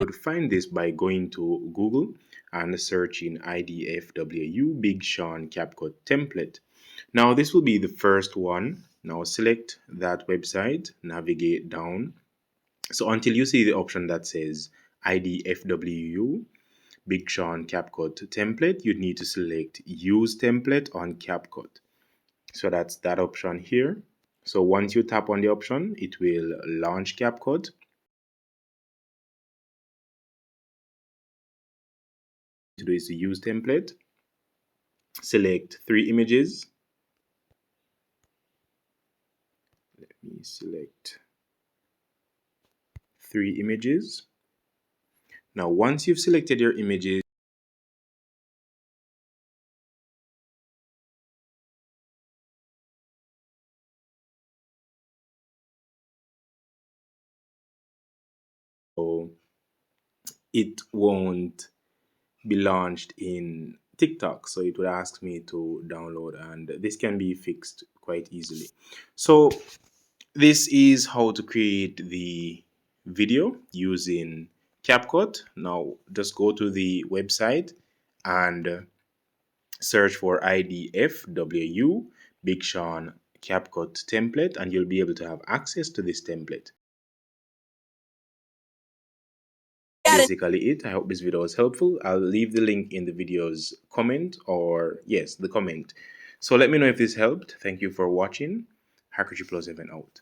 would find this by going to Google and searching IDFWU Big Sean CapCut template. Now this will be the first one. Now select that website, navigate down. So until you see the option that says IDFWU Big Sean CapCut template, you need to select Use Template on CapCut. So that's that option here. So once you tap on the option, it will launch CapCut. To do is to use template. Select 3 images. Let me select 3 images. Now, once you've selected your images, so it won't be launched in TikTok. So it would ask me to download, and this can be fixed quite easily. So this is how to create the video using CapCut. Now just go to the website and search for IDFWU Big Sean CapCut template, and you'll be able to have access to this template. Basically it. I hope this video was helpful. I'll leave the link in the video's comment, or yes, the comment. So let me know if this helped. Thank you for watching. Hacker7 out.